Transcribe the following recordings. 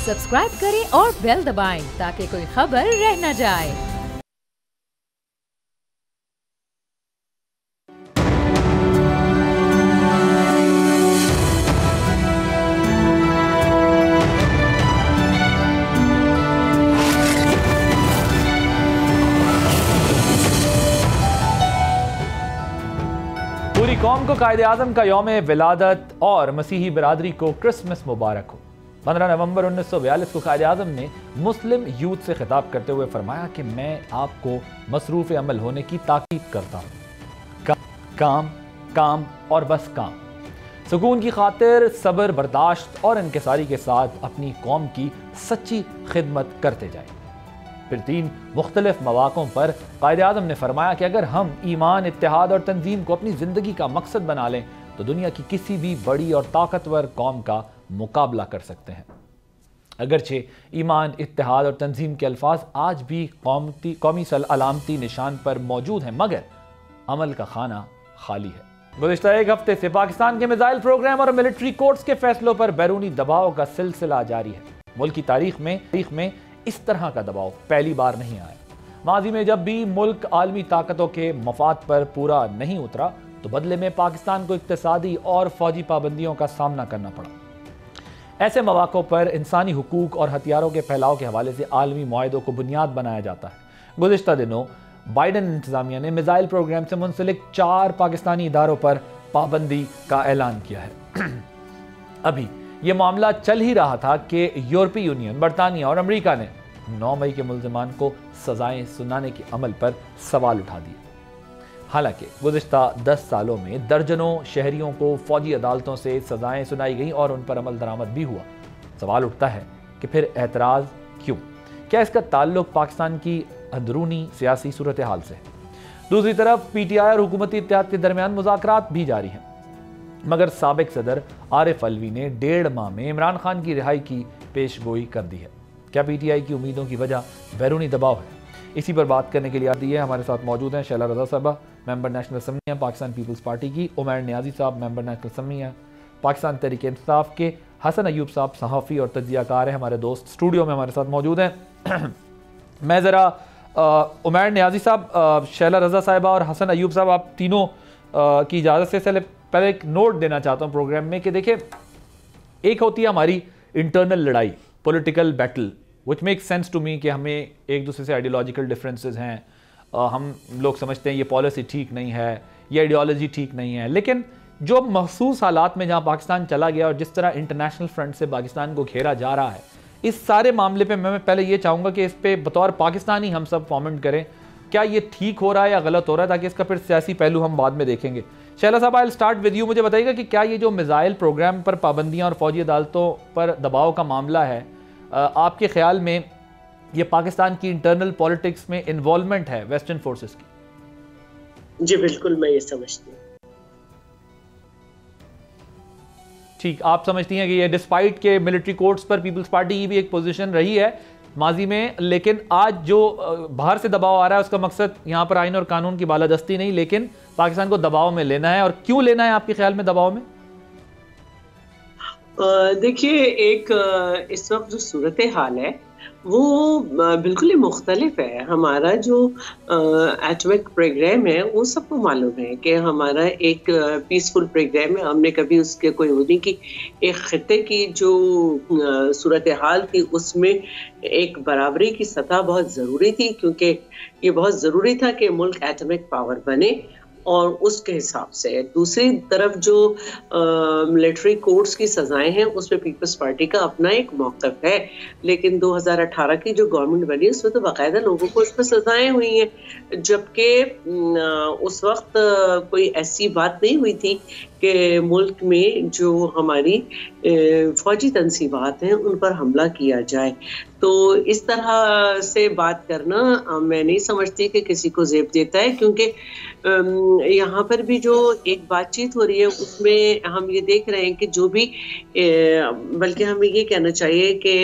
Subscribe करें और bell दबाएं ताकि कोई खबर रह न जाए। पूरी कौम को कायद-ए-आज़म का यौम विलादत और मसीही बिरादरी को क्रिसमस मुबारक हो। 15 नवंबर 1942 को कायद-ए-आज़म ने मुस्लिम यूथ से खिताब करते हुए फरमाया कि मैं आपको मसरूफ़ अमल होने की ताकीद करता हूँ। काम काम और बस काम। सुकून की खातिर सब्र, बर्दाश्त और इंकिसारी के साथ अपनी कौम की सच्ची खिदमत करते जाएं। फिर 3 मुख्तलिफ मौक़ों पर कायद-ए-आज़म ने फरमाया कि अगर हम ईमान, इत्तेहाद और तंजीम को अपनी ज़िंदगी का मकसद बना लें तो दुनिया की किसी भी बड़ी और ताकतवर कौम का मुकाबला कर सकते हैं। अगरचे ईमान, इत्तेहाद और तंजीम के अल्फाज आज भी कौमी अलामती निशान पर मौजूद हैं, मगर अमल का खाना खाली है। गुज़िश्ता एक हफ्ते से पाकिस्तान के मिसाइल प्रोग्राम और मिलिट्री कोर्ट्स के फैसलों पर बैरूनी दबाव का सिलसिला जारी है। मुल्क की तारीख में इस तरह का दबाव पहली बार नहीं आया। माजी में जब भी मुल्क आलमी ताकतों के मफाद पर पूरा नहीं उतरा तो बदले में पाकिस्तान को इक्तिसादी और फौजी पाबंदियों का सामना करना पड़ा। ऐसे मौक़ों पर इंसानी हुकूक और हथियारों के फैलाव के हवाले से आलमी मुआहदों को बुनियाद बनाया जाता है। गुज़िश्ता दिनों बाइडन इंतज़ामिया ने मिसाइल प्रोग्राम से मुंसलिक 4 पाकिस्तानी इदारों पर पाबंदी का ऐलान किया है। अभी ये मामला चल ही रहा था कि यूरोपीय यूनियन, बरतानिया और अमेरिका ने 9 मई के मुल्ज़िमान को सजाएं सुनाने के अमल पर सवाल उठा दिए। हालांकि गुज़िश्ता 10 सालों में दर्जनों शहरियों को फौजी अदालतों से सजाएं सुनाई गई और उन पर अमल दरामद भी हुआ। सवाल उठता है कि फिर एतराज़ क्यों? क्या इसका ताल्लुक पाकिस्तान की अंदरूनी सियासी सूरत हाल से है? दूसरी तरफ PTI और हुकूमती इत्तेहाद के दरमियान मुज़ाकरात भी जारी हैं, मगर साबिक सदर आरिफ अलवी ने 1.5 माह में इमरान खान की रिहाई की पेशगोई कर दी है। क्या PTI की उम्मीदों की वजह बैरूनी दबाव है? इसी पर बात करने के लिए आती है हमारे साथ मौजूद हैं शैला रज़ा साहबा, member national assembly Pakistan Peoples Party की, उमैर नियाज़ी साहब, member national assembly Pakistan Tehreek-e-Insaf के, हसन अयूब साहब सहाफ़ी और तज्ज़ियाकार हैं, हमारे दोस्त स्टूडियो में हमारे साथ मौजूद हैं। मैं ज़रा उमैर नियाज़ी साहब, शैला रज़ा साहिबा और हसन अयूब साहब, आप तीनों की इजाज़त से पहले एक नोट देना चाहता हूँ प्रोग्राम में कि देखिए, एक होती है हमारी इंटरनल लड़ाई, political battle, which make sense to me कि हमें एक दूसरे से आइडियोलॉजिकल डिफरेंसेस हैं, हम लोग समझते हैं ये पॉलिसी ठीक नहीं है, ये आइडियोलॉजी ठीक नहीं है, लेकिन जो महसूस हालात में जहाँ पाकिस्तान चला गया और जिस तरह इंटरनेशनल फ्रंट से पाकिस्तान को घेरा जा रहा है, इस सारे मामले पे मैं पहले ये चाहूँगा कि इस पे बतौर पाकिस्तानी हम सब कॉमेंट करें, क्या ये ठीक हो रहा है या गलत हो रहा है, ताकि इसका फिर सियासी पहलू हम बाद में देखेंगे। शैला साहब, आई स्टार्ट विद यू। मुझे बताइएगा कि क्या ये जो मिसाइल प्रोग्राम पर पाबंदियाँ और फौजी अदालतों पर दबाव का मामला है, आपके ख्याल में ये पाकिस्तान की इंटरनल पॉलिटिक्स में इन्वॉल्वमेंट है वेस्टर्न फोर्सेस की? जी बिल्कुल, मैं ये समझती हूँ। ठीक, आप समझती हैं कि ये डिस्पाइट के मिलिट्री कोर्ट्स पर पीपल्स पार्टी की भी एक पोजीशन रही है माजी में, लेकिन आज जो बाहर से दबाव आ रहा है उसका मकसद यहाँ पर आइन और कानून की बालादस्ती नहीं, लेकिन पाकिस्तान को दबाव में लेना है। और क्यों लेना है आपके ख्याल में दबाव में? देखिए, एक इस वक्त जो सूरत हाल है वो बिल्कुल ही मुख्तलिफ है। हमारा जो एटॉमिक प्रोग्राम है वो सबको मालूम है कि हमारा एक पीसफुल प्रोग्राम है। हमने कभी उसके कोई होने की एक खिते की जो सूरत हाल थी उसमें एक बराबरी की सतह बहुत ज़रूरी थी, क्योंकि ये बहुत ज़रूरी था कि मुल्क एटॉमिक पावर बने। और उसके हिसाब से दूसरी तरफ जो मिलिट्री कोर्ट्स की सजाएं हैं उसमें पीपल्स पार्टी का अपना एक मौक़िफ़ है, लेकिन 2018 की जो गवर्नमेंट बनी उसमें तो बाकायदा लोगों को उस पर सजाएं हुई हैं, जबकि उस वक्त कोई ऐसी बात नहीं हुई थी कि मुल्क में जो हमारी फौजी तंसीबात हैं उन पर हमला किया जाए। तो इस तरह से बात करना मैं नहीं समझती कि किसी को ज़ेब देता है, क्योंकि यहाँ पर भी जो एक बातचीत हो रही है उसमें हम ये देख रहे हैं कि जो भी बल्कि हमें ये कहना चाहिए कि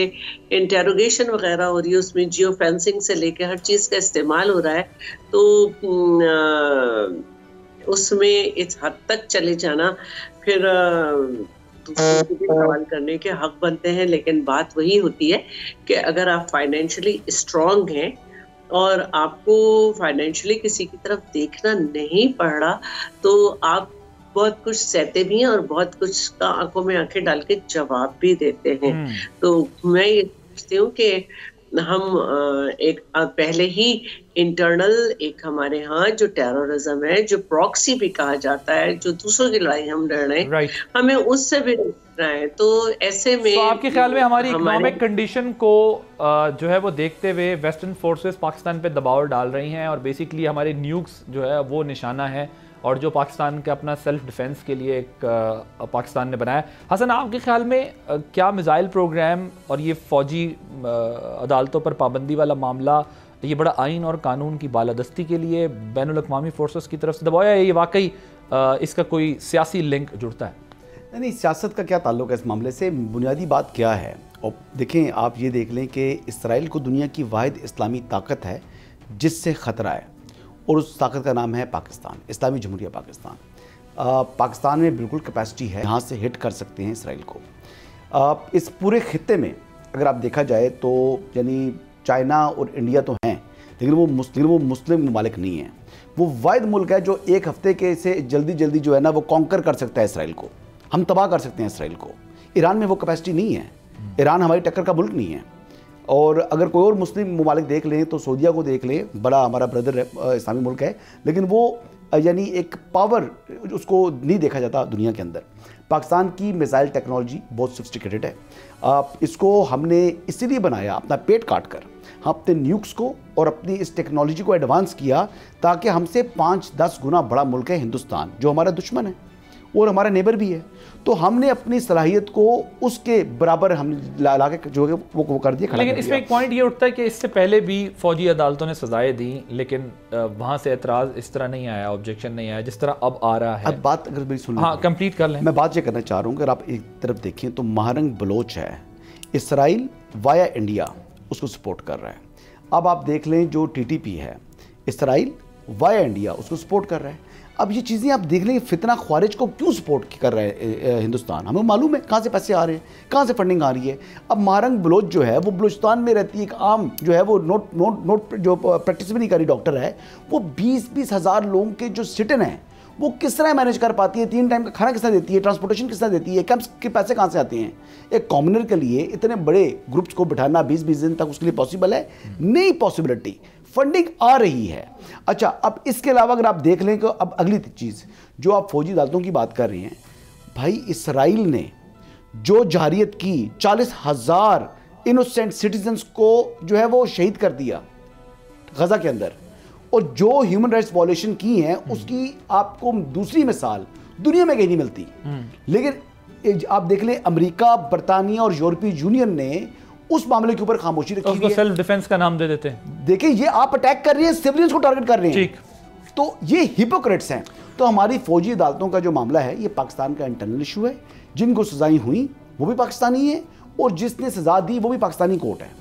इंटेरोगेशन वगैरह हो रही है, उसमें जियो फेंसिंग से लेकर हर चीज़ का इस्तेमाल हो रहा है। तो उसमें इस हद तक चले जाना फिर दूसरों को भी सवाल करने के हक बनते हैं, लेकिन बात वही होती है कि अगर आप फाइनेंशियली स्ट्रांग हैं और आपको फाइनेंशियली किसी की तरफ देखना नहीं पड़ रहा, तो आप बहुत कुछ सहते भी हैं और बहुत कुछ का आंखों में आंखें डाल के जवाब भी देते हैं। तो मैं ये सोचती हूँ कि हम पहले ही इंटरनल एक हमारे यहाँ जो टेररिज्म है, जो प्रॉक्सी भी कहा जाता है, जो दूसरों की लड़ाई हम लड़ रहे हैं, हमें उससे भी निपटना है। तो ऐसे में आपके ख्याल में हमारी इकोनॉमिक कंडीशन को जो है वो देखते हुए वेस्टर्न फोर्सेस पाकिस्तान पे दबाव डाल रही हैं और बेसिकली हमारे न्यूक्स जो है वो निशाना है और जो पाकिस्तान के अपना सेल्फ डिफेंस के लिए एक पाकिस्तान ने बनाया। हसन, आपके ख्याल में क्या मिसाइल प्रोग्राम और ये फ़ौजी अदालतों पर पाबंदी वाला मामला ये बड़ा आइन और कानून की बालादस्ती के लिए बैनुल अक़वामी फोर्सेस की तरफ से दबाया है, ये वाकई इसका कोई सियासी लिंक जुड़ता है? नहीं, सियासत का क्या ताल्लुक है इस मामले से? बुनियादी बात क्या है? और देखें, आप ये देख लें कि इसराइल को दुनिया की वाहिद इस्लामी ताकत है जिससे ख़तरा है, और उस ताकत का नाम है पाकिस्तान, इस्लामी जमहूरिया पाकिस्तान। पाकिस्तान में बिल्कुल कैपेसिटी है, यहाँ से हिट कर सकते हैं इसराइल को। इस पूरे खित्ते में अगर आप देखा जाए तो यानी चाइना और इंडिया तो हैं, लेकिन वो मुस्लिम ममालिक नहीं हैं। वो वाहिद मुल्क है जो एक हफ्ते के से जल्दी जो है ना वो कॉन्कर कर सकता है इसराइल को, हम तबाह कर सकते हैं इसराइल को। ईरान में वो कैपेसिटी नहीं है, ईरान हमारी टक्कर का मुल्क नहीं है। और अगर कोई और मुस्लिम ममालिक देख लें तो सऊदीया को देख लें, बड़ा हमारा ब्रदर है, इस्लामी मुल्क है, लेकिन वो यानी एक पावर उसको नहीं देखा जाता दुनिया के अंदर। पाकिस्तान की मिसाइल टेक्नोलॉजी बहुत सोफिस्टिकेटेड है। इसको हमने इसीलिए बनाया अपना पेट काट कर, हम अपने न्यूक्स को और अपनी इस टेक्नोलॉजी को एडवांस किया ताकि हमसे 5-10 गुना बड़ा मुल्क है हिंदुस्तान, जो हमारा दुश्मन है और हमारा नेबर भी है। तो हमने अपनी सलाहियत को उसके बराबर हम ला के जो है वो कर दिया। लेकिन इसमें एक पॉइंट ये उठता है कि इससे पहले भी फौजी अदालतों ने सजाएं दी, लेकिन वहाँ से एतराज़ इस तरह नहीं आया, ऑब्जेक्शन नहीं आया जिस तरह अब आ रहा है। अब बात अगर मेरी सुन, हाँ, कंप्लीट कर लें। मैं बात ये करना चाह रहा हूँ, अगर आप एक तरफ देखें तो महारंग बलोच है, इसराइल वाया इंडिया उसको सपोर्ट कर रहा है। अब आप देख लें जो TTP है, इसराइल वाया इंडिया उसको सपोर्ट कर रहा है। अब ये चीज़ें आप देख लें, फितना ख्वारिज को क्यों सपोर्ट कर रहा है हिंदुस्तान, हमें मालूम है कहाँ से पैसे आ रहे हैं, कहाँ से फंडिंग आ रही है। अब महारंग बलोच जो है वो बलूचिस्तान में रहती है, एक आम जो है वो नोट जो प्रैक्टिस भी नहीं करी डॉक्टर है, वो 20-20 हज़ार लोगों के जो सिटिन हैं वो किस तरह मैनेज कर पाती है, 3 टाइम का खाना किस तरह देती है, ट्रांसपोर्टेशन किस तरह देती है, कैंप्स के पैसे कहाँ से आते हैं? एक कॉमनर के लिए इतने बड़े ग्रुप्स को बिठाना 20-20 दिन तक उसके लिए पॉसिबल है? नहीं पॉसिबिलिटी, फंडिंग आ रही है। अच्छा, अब इसके अलावा अगर आप देख लें कि अब अगली चीज़ जो आप फौजी अदालतों की बात कर रहे हैं, भाई इसराइल ने जो जारियत की, 40,000 इनोसेंट सिटीजन्स को जो है वो शहीद कर दिया गजा के अंदर, और जो ह्यूमन राइट्स वॉयलेशन की हैं उसकी आपको दूसरी मिसाल दुनिया में कहीं नहीं मिलती। लेकिन आप देख लें, अमेरिका, बरतानिया और यूरोपीय यूनियन ने उस मामले के ऊपर खामोशी रखी है। सेल्फ डिफेंस का नाम दे देते हैं। देखिए, ये आप अटैक कर रही हैं, सिविलियंस को टारगेट कर रहे हैं, ठीक, तो ये हिपोक्रेट्स हैं। तो हमारी फौजी अदालतों का जो मामला है ये पाकिस्तान का इंटरनल इशू है। जिनको सजाएं हुई वो भी पाकिस्तानी है और जिसने सजा दी वो भी पाकिस्तानी कोर्ट है।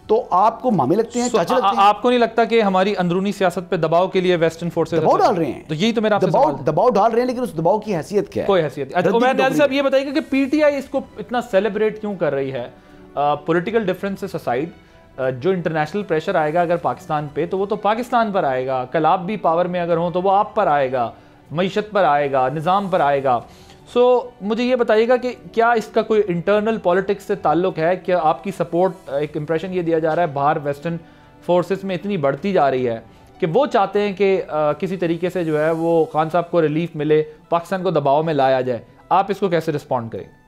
तो आपको मामे लगते हैं, चाचा लगते हैं। आपको नहीं लगता कि हमारी अंदरूनी सियासत पे दबाव के लिए वेस्टर्न फोर्सेस दबाव डाल रहे हैं? तो यही तो मेरा दबाव डाल रहे हैं, लेकिन उस दबाव की हैसियत क्या है? कोई हैसियत। अच्छा, उमैर नियाज़ी साहब ये बताइएगा कि PTI इसको इतना सेलिब्रेट क्यों कर रही है? पॉलिटिकल डिफरेंसेस असाइड, जो इंटरनेशनल प्रेशर आएगा अगर पाकिस्तान पे, तो वो तो पाकिस्तान पर आएगा। कल आप भी पावर में अगर हो तो वो आप पर आएगा, मईशत पर आएगा, निज़ाम पर आएगा। मुझे ये बताइएगा कि क्या इसका कोई इंटरनल पॉलिटिक्स से ताल्लुक है? क्या आपकी सपोर्ट, एक इंप्रेशन ये दिया जा रहा है बाहर वेस्टर्न फोर्सेस में इतनी बढ़ती जा रही है कि वो चाहते हैं कि किसी तरीके से जो है वो खान साहब को रिलीफ मिले, पाकिस्तान को दबाव में लाया जाए। आप इसको कैसे रिस्पॉन्ड करेंगे?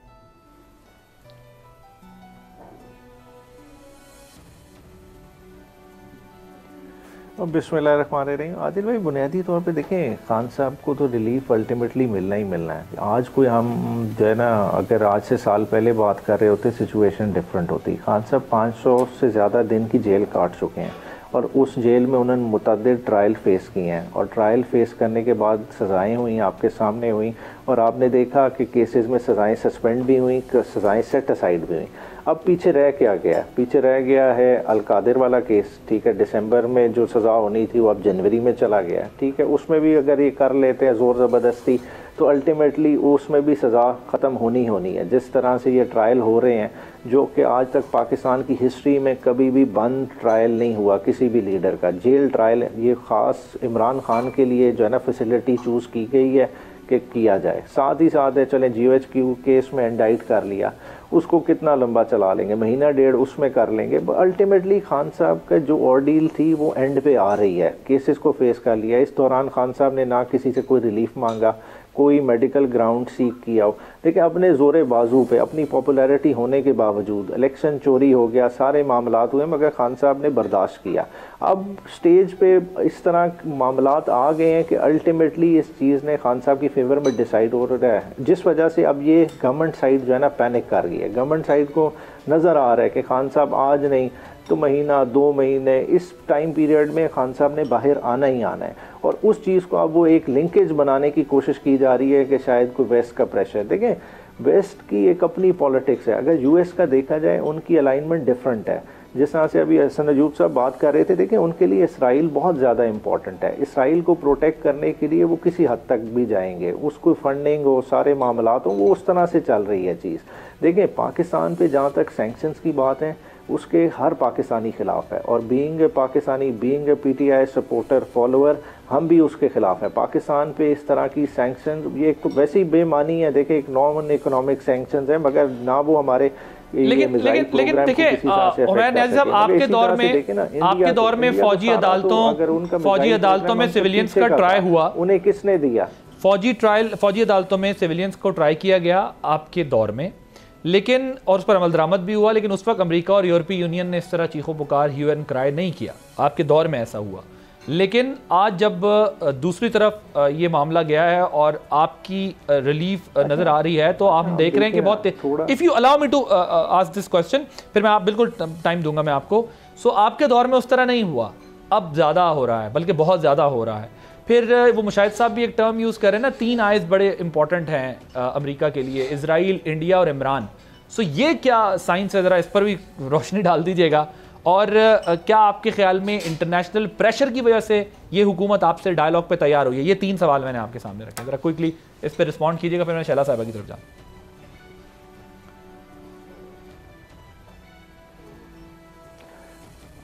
और बिस्मिल्लाहिर्रहमानिर्रहीम। आदिल भाई, बुनियादी तौर पे देखें, खान साहब को तो रिलीफ अल्टीमेटली मिलना ही मिलना है। आज कोई हम जो है ना, अगर आज से साल पहले बात कर रहे होते सिचुएशन डिफरेंट होती। खान साहब 500 से ज़्यादा दिन की जेल काट चुके हैं और उस जेल में उन्होंने मुतअद्दिद ट्रायल फेस किए हैं और ट्रायल फेस करने के बाद सज़ाएँ हुई, आपके सामने हुई, और आपने देखा कि केसेस में सज़ाएँ सस्पेंड भी हुई, सज़ाएँ सेट असाइड भी हुई। अब पीछे रह क्या गया? पीछे रह गया है अलकादिर वाला केस, ठीक है। दिसंबर में जो सज़ा होनी थी वो अब जनवरी में चला गया, ठीक है। उसमें भी अगर ये कर लेते हैं ज़ोर ज़बरदस्ती, तो अल्टीमेटली उसमें भी सज़ा ख़त्म होनी है। जिस तरह से ये ट्रायल हो रहे हैं, जो कि आज तक पाकिस्तान की हिस्ट्री में कभी भी बंद ट्रायल नहीं हुआ किसी भी लीडर का, जेल ट्रायल, ये ख़ास इमरान खान के लिए जो है ना फैसिलिटी चूज़ की गई है कि किया जाए। साथ ही साथ है चलें GHQ केस में इंडाइट कर लिया, उसको कितना लंबा चला लेंगे, महीना डेढ़ उसमें कर लेंगे। अल्टीमेटली खान साहब का जो ऑर्डील थी वो एंड पे आ रही है, केसेस को फेस कर लिया। इस दौरान खान साहब ने ना किसी से कोई रिलीफ मांगा, कोई मेडिकल ग्राउंड सीख किया हो। देखिए अपने ज़ोरे बाजू पे अपनी पॉपुलैरिटी होने के बावजूद इलेक्शन चोरी हो गया, सारे मामलात हुए, मगर खान साहब ने बर्दाश्त किया। अब स्टेज पे इस तरह मामलात आ गए हैं कि अल्टीमेटली इस चीज़ ने खान साहब की फेवर में डिसाइड हो रहा है, जिस वजह से अब ये गवर्नमेंट साइड जो है ना पैनिक कर गई है। गवर्नमेंट साइड को नज़र आ रहा है कि खान साहब आज नहीं तो महीना 2 महीने इस टाइम पीरियड में खान साहब ने बाहर आना ही आना है। और उस चीज़ को अब वो एक लिंकेज बनाने की कोशिश की जा रही है कि शायद कोई वेस्ट का प्रेशर। देखें वेस्ट की एक अपनी पॉलिटिक्स है, अगर US का देखा जाए उनकी अलाइनमेंट डिफरेंट है। जिस तरह से अभी हसन अयूब साहब बात कर रहे थे, देखें उनके लिए इसराइल बहुत ज़्यादा इंपॉर्टेंट है। इसराइल को प्रोटेक्ट करने के लिए वो किसी हद तक भी जाएंगे, उसको फंडिंग हो, सारे मामलात हो, वो उस तरह से चल रही है चीज़। देखें पाकिस्तान पे जहाँ तक सैंक्शंस की बात है उसके हर पाकिस्तानी ख़िलाफ़ है, और being Pakistani, being PTI supporter follower, हम भी उसके ख़िलाफ़ है। पाकिस्तान पे इस तरह की सैंक्शन ये एक तो वैसे ही बेमानी है। देखें एक नॉन इकोनॉमिक सैंक्शंस है, मगर ना वो हमारे लेकिन देखिए उमैर न्याज़ी साहब, आपके दौर में फौजी अदालतों में सिविलियंस का ट्राई हुआ, उन्हें किसने दिया? फौजी अदालतों में सिविलियंस को ट्राई किया गया आपके दौर में, लेकिन और उस पर अमल दरामद भी हुआ, लेकिन उस वक्त अमेरिका और यूरोपीय यूनियन ने इस तरह चीखों पुकार ह्यू एंड क्राई नहीं किया। आपके दौर में ऐसा हुआ, लेकिन आज जब दूसरी तरफ ये मामला गया है और आपकी रिलीफ नज़र आ रही है, तो आप देख रहे हैं कि बहुत, if you allow me to ask this question, फिर मैं आप बिल्कुल टाइम दूंगा मैं आपको। सो आपके दौर में उस तरह नहीं हुआ, अब ज़्यादा हो रहा है, बल्कि बहुत ज़्यादा हो रहा है। फिर वो मुशाहिद साहब भी एक टर्म यूज़ कर रहे हैं ना, 3 आइज़ बड़े इंपॉर्टेंट हैं अमेरिका के लिए, इजराइल, इंडिया और इमरान। सो ये क्या साइंस है, ज़रा इस पर भी रोशनी डाल दीजिएगा। और क्या आपके ख्याल में इंटरनेशनल प्रेशर की वजह से ये हुकूमत आपसे डायलॉग पे तैयार हुई है? ये 3 सवाल मैंने आपके सामने रखे, ज़रा क्विकली इस पर रिस्पॉन्ड कीजिएगा, फिर मैं शैला साहबा की तरफ जाऊँ।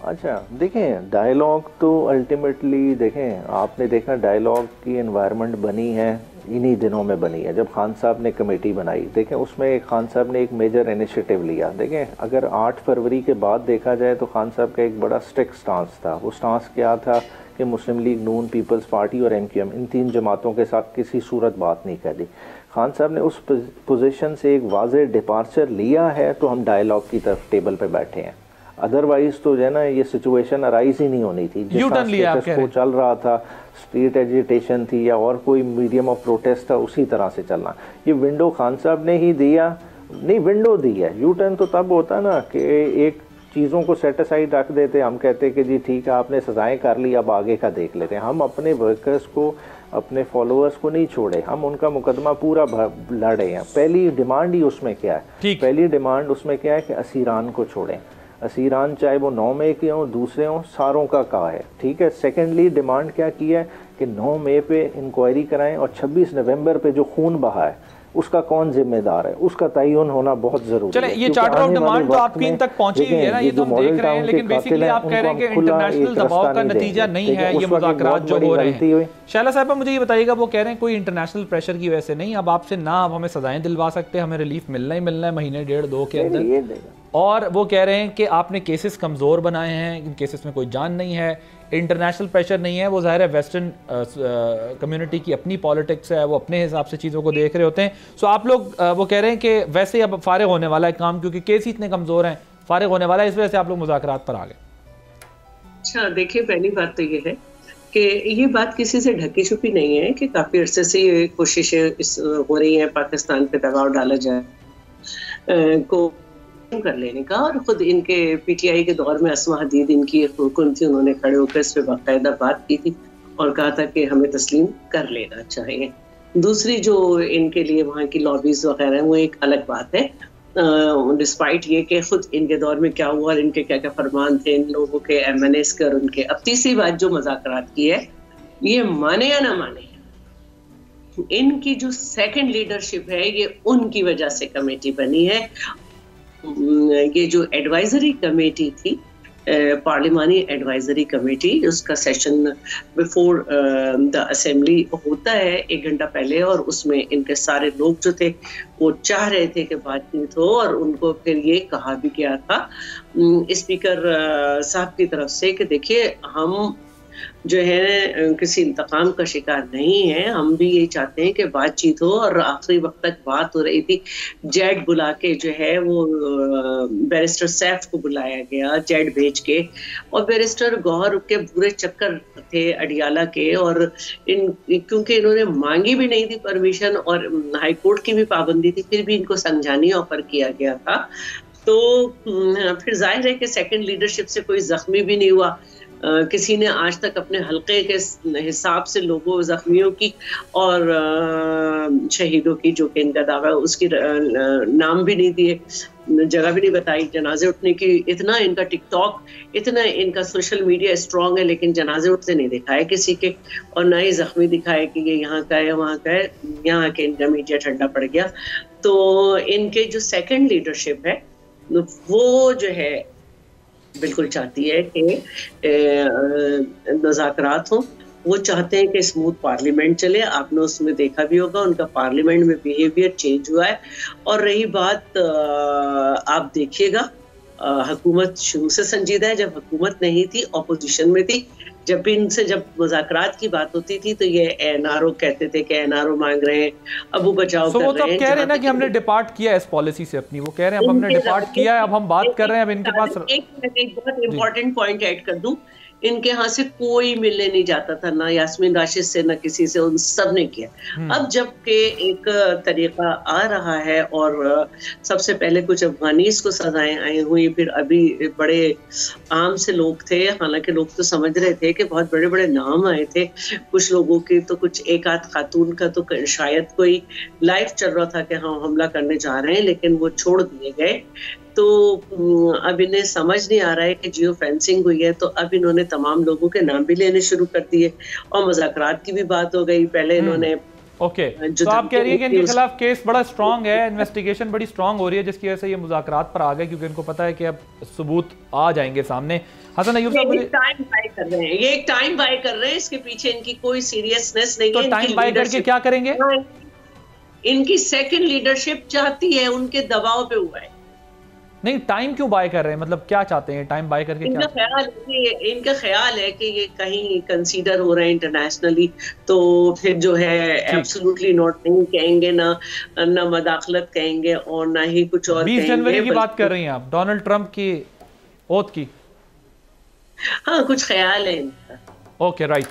अच्छा देखें, डायलॉग तो अल्टीमेटली देखें, आपने देखा डायलॉग की एनवायरनमेंट बनी है इन्हीं दिनों में बनी है, जब खान साहब ने कमेटी बनाई। देखें उसमें खान साहब ने एक मेजर इनिशिएटिव लिया। देखें अगर 8 फरवरी के बाद देखा जाए तो खान साहब का एक बड़ा स्ट्रिक्ट स्टांस था। वो स्टांस क्या था कि मुस्लिम लीग नून, पीपल्स पार्टी और MQM इन 3 जमातों के साथ किसी सूरत बात नहीं कर दी। खान साहब ने उस पोजीशन से एक वाज़े डिपार्चर लिया है, तो हम डायलॉग की तरफ टेबल पे बैठे हैं। अदरवाइज तो जो है ना ये सिचुएशन अराइज ही नहीं होनी थी। जिस को चल रहा था, स्ट्रीट एजिटेशन थी या और कोई मीडियम ऑफ प्रोटेस्ट था, उसी तरह से चलना। ये विंडो खान साहब ने ही दिया, नहीं विंडो दी है। यू टर्न तो तब होता ना कि एक चीज़ों को सेट असाइड रख देते, हम कहते कि जी ठीक है आपने सजाएं कर ली, अब आगे का देख लेते हैं। हम अपने वर्कर्स को, अपने फॉलोअर्स को नहीं छोड़े, हम उनका मुकदमा पूरा लड़े हैं। पहली डिमांड ही उसमें क्या है? पहली डिमांड उसमें क्या है कि असीरान को छोड़ें। असीरान चाहे वो 9 मई के हों, दूसरे हों, सारों का कहा है, ठीक है। सेकेंडली डिमांड क्या की है कि 9 मई पे इंक्वायरी कराएं और 26 नवंबर पे जो खून बहा है उसका कौन जिम्मेदार है, उसका तयन होना बहुत जरूरी है। ये चार्टर ऑफ डिमांड तो आपकी इन तक पहुंची हुई है ना, ये तो हम देख रहे हैं, लेकिन बेसिकली आप कह रहे हैं कि इंटरनेशनल दबाव का नतीजा नहीं है ये मुज़ाकरात जो हो रहे हैं। शैला साहब मुझे ये बताइएगा, वो कह रहे हैं कोई इंटरनेशनल प्रेशर की वजह से नहीं, अब आपसे ना अब हमें सजाएं दिलवा सकते, हमें रिलीफ मिलना ही मिलना है महीने 1.5-2 के अंदर। और वो कह रहे हैं कि आपने केसेस कमज़ोर बनाए हैं, इन केसेस में कोई जान नहीं है, इंटरनेशनल प्रेशर नहीं है। वो ज़ाहिर है वेस्टर्न कम्युनिटी की अपनी पॉलिटिक्स है, वो अपने हिसाब से चीज़ों को देख रहे होते हैं। सो आप लोग वो कह रहे हैं कि वैसे ही अब फारिग होने वाला है काम, क्योंकि केस ही इतने कमज़ोर हैं, फारिग होने वाला है, इस वजह से आप लोग मुज़ाकरात पर आ गए। अच्छा देखिए, पहली बात तो ये है कि ये बात किसी से ढकी छुपी नहीं है कि काफ़ी अरसे से ये कोशिशें हो रही हैं पाकिस्तान पे दबाव डाला जाए को कर लेने का। और खुद इनके PTI के दौर में अस्मा हदीद इनकी एक हुक्म थी, उन्होंने खड़े होकर इस पर बाकायदा बात की थी और कहा था कि हमें तस्लीम कर लेना चाहिए। दूसरी जो इनके लिए वहाँ की लॉबीज वगैरह है, वो एक अलग बात है। डिस्पाइट ये कि खुद इनके दौर में क्या हुआ और इनके क्या क्या फरमान थे इन लोगों के, MNAs के और उनके। अब तीसरी बात जो मुज़ाकरात की है, ये माने या ना माने, इनकी जो सेकंड लीडरशिप है ये उनकी वजह से कमेटी बनी है। ये जो एडवाइजरी कमेटी थी, पार्लिमानी एडवाइजरी कमेटी, उसका सेशन बिफोर द असेंबली होता है 1 घंटा पहले, और उसमें इनके सारे लोग जो थे वो चाह रहे थे कि बातचीत हो, और उनको फिर ये कहा भी गया था स्पीकर साहब की तरफ से कि देखिए हम जो है किसी इंतकाम का शिकार नहीं है, हम भी ये चाहते हैं कि बातचीत हो। और आखिरी वक्त तक बात हो रही थी, जेड बुला के जो है वो बैरिस्टर सैफ को बुलाया गया, जेड भेज के, और बैरिस्टर गौहर के पूरे चक्कर थे अडियाला के, और क्योंकि इन्होंने मांगी भी नहीं थी परमिशन और हाई कोर्ट की भी पाबंदी थी, फिर भी इनको संजानी ऑफर किया गया था। तो फिर जाहिर है कि सेकंड लीडरशिप से कोई जख्मी भी नहीं हुआ। किसी ने आज तक अपने हल्के के हिसाब से लोगों जख्मियों की और शहीदों की, जो कि इनका दावा है, उसकी नाम भी नहीं दिए, जगह भी नहीं बताई जनाजे उठने की। इतना इनका टिकटॉक, इतना इनका सोशल मीडिया स्ट्रांग है, लेकिन जनाजे उठते नहीं दिखाए किसी के, और ना ही जख्मी दिखाए कि ये यहाँ का है वहाँ का है। यहाँ के इनका मीडिया ठंडा पड़ गया। तो इनके जो सेकंड लीडरशिप है वो जो है बिल्कुल चाहती है कि मुज़ाकरात हो। वो चाहते हैं कि स्मूथ पार्लियामेंट चले। आपने उसमें देखा भी होगा उनका पार्लियामेंट में बिहेवियर चेंज हुआ है। और रही बात, आप देखिएगा हुकूमत शुरू से संजीदा है। जब हुकूमत नहीं थी, ऑपोजिशन में थी, जब भी इनसे जब मुज़ाकरात की बात होती थी तो ये एनआरओ कहते थे कि एनआरओ मांग रहे हैं, अबू बचाओ कर वो तो रहे हैं। कह रहे हैं ना कि हमने डिपार्ट किया है इस पॉलिसी से अपनी, वो कह रहे हैं अब हमने डिपार्ट किया है, अब हम बात कर रहे हैं, अब इनके पास एक बहुत इंपॉर्टेंट पॉइंट ऐड कर दूं, इनके यहाँ से कोई मिलने नहीं जाता था, ना यास्मीन राशिद से, ना किसी से, उन सब ने किया। अब जबकि एक तरीका आ रहा है और सबसे पहले कुछ अफगानीज को सजाएं आई हुई, फिर अभी बड़े आम से लोग थे, हालांकि लोग तो समझ रहे थे कि बहुत बड़े बड़े नाम आए थे कुछ लोगों के, तो कुछ एक आध खातून का तो शायद कोई लाइव चल रहा था कि हाँ हमला करने जा रहे हैं, लेकिन वो छोड़ दिए गए। तो अब इन्हें समझ नहीं आ रहा है कि जियो फेंसिंग हुई है, तो अब इन्होंने तमाम लोगों के नाम भी लेने शुरू कर दिए, और मुज़ाकरात की भी बात हो गई। पहले इन्होंने ओके तो आप कह रही है कि इनके खिलाफ केस बड़ा स्ट्रांग है, इन्वेस्टिगेशन बड़ी स्ट्रांग हो रही है, जिसकी वजह से ये मुज़ाकरात पर आ गए, क्योंकि इनको पता है कि अब सबूत आ जाएंगे सामने। हसन अय्यूब साहब, ये टाइम बाय कर रहे हैं, ये एक टाइम बाय कर रहे हैं, इसके पीछे इनकी कोई सीरियसनेस नहीं है। तो टाइम बाय करके क्या करेंगे? इनकी सेकंड लीडरशिप चाहती है, उनके दबाव पे हुआ है। नहीं, टाइम क्यों बाय कर रहे हैं, मतलब क्या चाहते हैं टाइम बाय करके? इनका ख्याल है कि ये कहीं कंसीडर हो रहे हैं इंटरनेशनली, तो फिर जो है एब्सोल्युटली नॉट नहीं कहेंगे, ना मदाखलत कहेंगे और ना ही कुछ और 20 जनवरी की बात कर रही हैं आप, डोनाल्ड ट्रंप की ओथ की? हाँ, कुछ ख्याल है इनका। Okay, right.